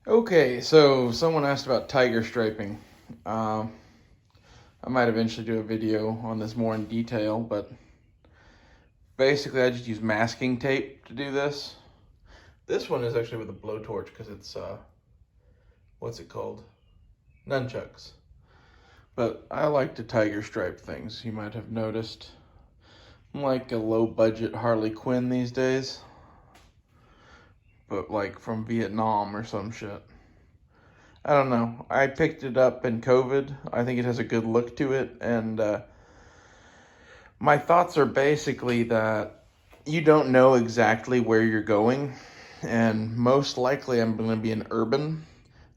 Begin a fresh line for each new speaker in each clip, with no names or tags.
Okay, so someone asked about tiger striping. I might eventually do a video on this more in detail, but basically I just use masking tape to do this. This one is actually with a blowtorch because it's, what's it called? Nunchucks. But I like to tiger stripe things, you might have noticed. I'm like a low budget Harley Quinn these days, but like from Vietnam or some shit. I don't know. I picked it up in COVID. I think it has a good look to it. And my thoughts are basically that you don't know exactly where you're going. And most likely I'm going to be an urban.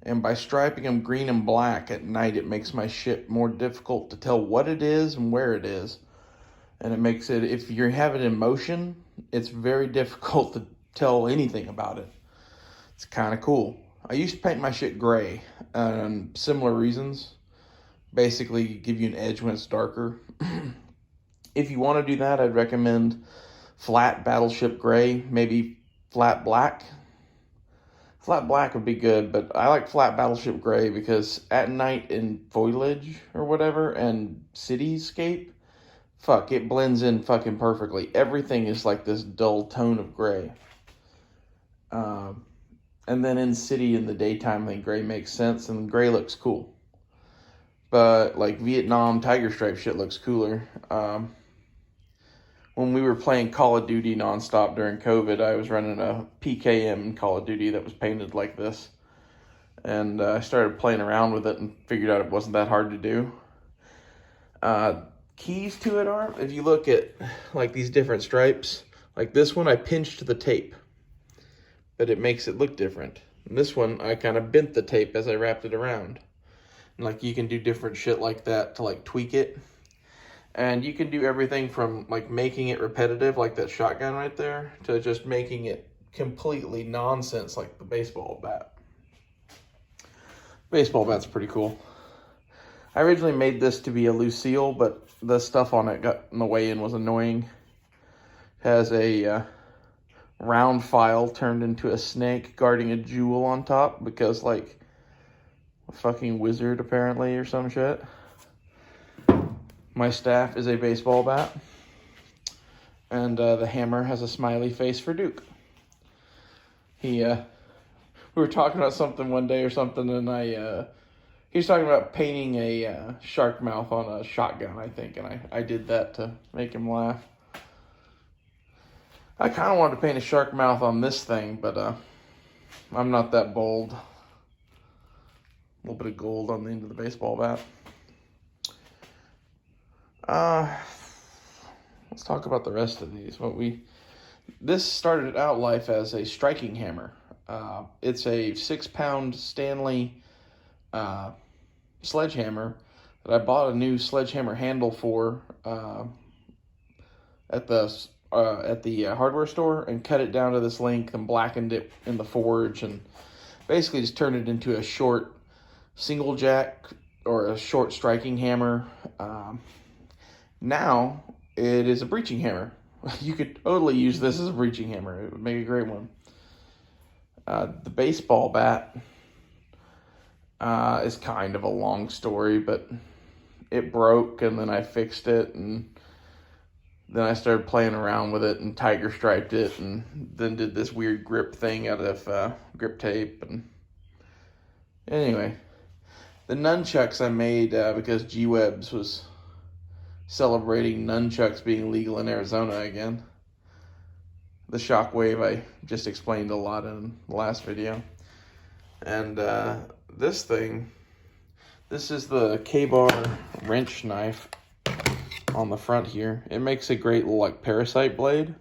And by striping them green and black at night, it makes my shit more difficult to tell what it is and where it is. And it makes it, if you have it in motion, it's very difficult to tell anything about it. It's kind of cool. I used to paint my shit gray, similar reasons. Basically, give you an edge when it's darker. If you want to do that, I'd recommend flat battleship gray, maybe flat black. Flat black would be good, but I like flat battleship gray because at night in foliage or whatever and cityscape, fuck, it blends in fucking perfectly. Everything is like this dull tone of gray. And then in city in the daytime, I think gray makes sense and gray looks cool. But like Vietnam tiger stripe shit looks cooler. When we were playing Call of Duty nonstop during COVID, I was running a PKM in Call of Duty that was painted like this. And I started playing around with it and figured out it wasn't that hard to do. Keys to it are, if you look at like these different stripes, like this one I pinched the tape, but it makes it look different. And this one I kind of bent the tape as I wrapped it around. And like you can do different shit like that to like tweak it. And you can do everything from like making it repetitive like that shotgun right there to just making it completely nonsense like the baseball bat. Baseball bat's pretty cool. I originally made this to be a Lucille, but the stuff on it got in the way and was annoying. Has a round file turned into a snake guarding a jewel on top because like a fucking wizard apparently or some shit. My staff is a baseball bat. And the hammer has a smiley face for Duke. We were talking about something one day or something, and he was talking about painting a shark mouth on a shotgun, I think, and I did that to make him laugh. I kind of wanted to paint a shark mouth on this thing, but I'm not that bold. A little bit of gold on the end of the baseball bat. Let's talk about the rest of these. This started out life as a striking hammer. It's a 6-pound Stanley sledgehammer that I bought a new sledgehammer handle for at the hardware store and cut it down to this length and blackened it in the forge and basically just turned it into a short single jack or a short striking hammer. Now it is a breaching hammer. You could totally use this as a breaching hammer. It would make a great one. The baseball bat is kind of a long story, but it broke and then I fixed it and then I started playing around with it and tiger striped it and then did this weird grip thing out of grip tape. And anyway, the nunchucks I made because G-Webs was celebrating nunchucks being legal in Arizona again. The Shockwave I just explained a lot in the last video. And this is the Ka-Bar wrench knife on the front here. It makes a great like parasite blade.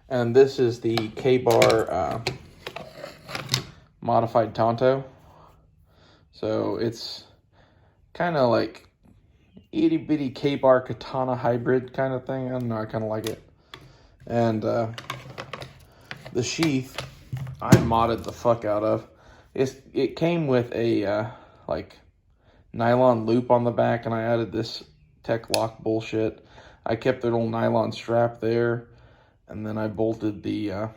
And this is the Ka-Bar modified Tonto. So it's kind of like itty bitty Ka-Bar katana hybrid kind of thing. I don't know, I kind of like it. And the sheath I modded the fuck out of. It came with a like nylon loop on the back, and I added this Tech Lock bullshit. I kept the little nylon strap there, and then I bolted the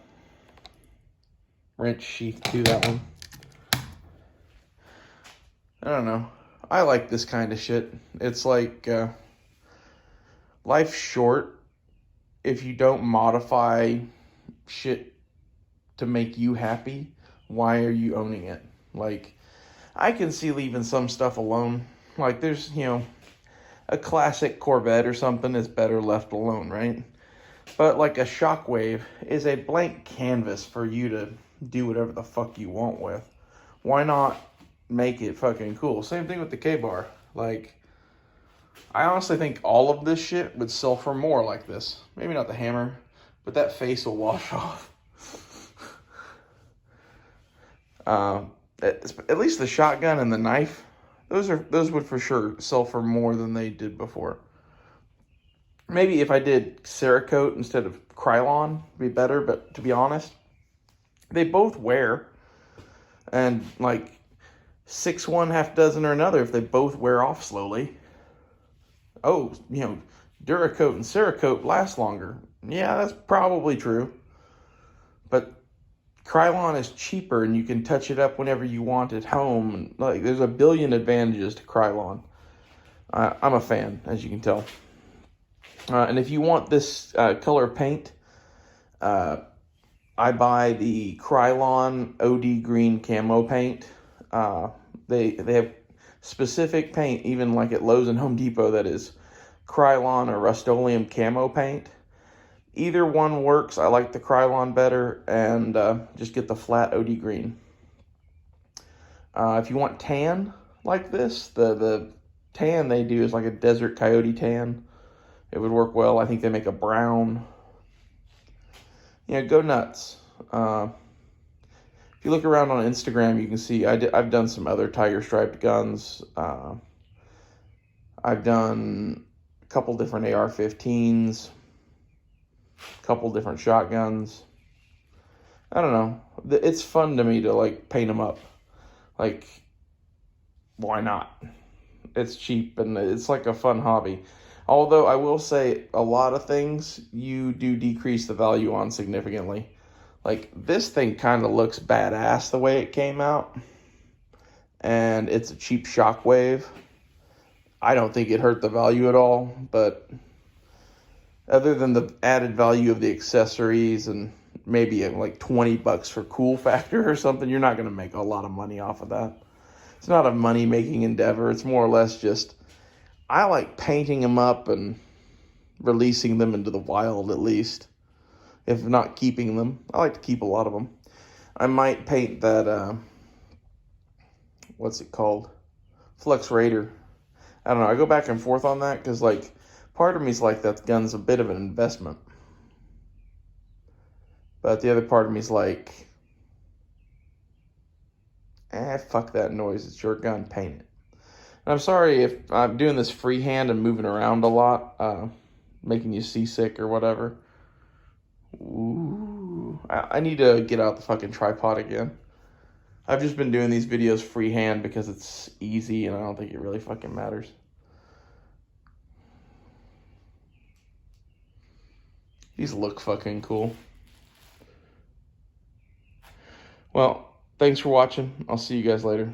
wrench sheath to that one. I don't know. I like this kind of shit. It's like, life's short. If you don't modify shit to make you happy, why are you owning it? Like, I can see leaving some stuff alone. Like, there's, a classic Corvette or something is better left alone, right? But like a Shockwave is a blank canvas for you to do whatever the fuck you want with. Why not make it fucking cool? Same thing with the K-Bar. Like, I honestly think all of this shit would sell for more like this. Maybe not the hammer, but that face will wash off. At least the shotgun and the knife, those would for sure sell for more than they did before. Maybe if I did Cerakote instead of Krylon, it'd be better, but to be honest, they both wear. And like 6-1, half dozen or another if they both wear off slowly. Oh, Duracoat and Cerakote last longer. Yeah, that's probably true. But Krylon is cheaper and you can touch it up whenever you want at home. Like, there's a billion advantages to Krylon. I'm a fan, as you can tell. And if you want this color paint, I buy the Krylon OD Green Camo paint. They have specific paint, even like at Lowe's and Home Depot, that is Krylon or Rust-Oleum camo paint. Either one works. I like the Krylon better, and just get the flat OD Green. If you want tan like this, the tan they do is like a Desert Coyote tan. It would work well. I think they make a brown. Go nuts. If you look around on Instagram, you can see I've done some other tiger striped guns. I've done a couple different AR-15s, a couple different shotguns. I don't know. It's fun to me to like paint them up. Like, why not? It's cheap and it's like a fun hobby. Although I will say a lot of things you do decrease the value on significantly. Like, this thing kind of looks badass the way it came out. And it's a cheap Shockwave. I don't think it hurt the value at all. But other than the added value of the accessories and maybe like $20 for cool factor or something, you're not going to make a lot of money off of that. It's not a money-making endeavor. It's more or less just, I like painting them up and releasing them into the wild at least, if not keeping them. I like to keep a lot of them. I might paint that, what's it called? Flux Raider. I don't know. I go back and forth on that because, like, part of me's like that gun's a bit of an investment. But the other part of me's like, fuck that noise. It's your gun. Paint it. And I'm sorry if I'm doing this freehand and moving around a lot, making you seasick or whatever. Ooh, I need to get out the fucking tripod again. I've just been doing these videos freehand because it's easy and I don't think it really fucking matters. These look fucking cool. Well, thanks for watching. I'll see you guys later.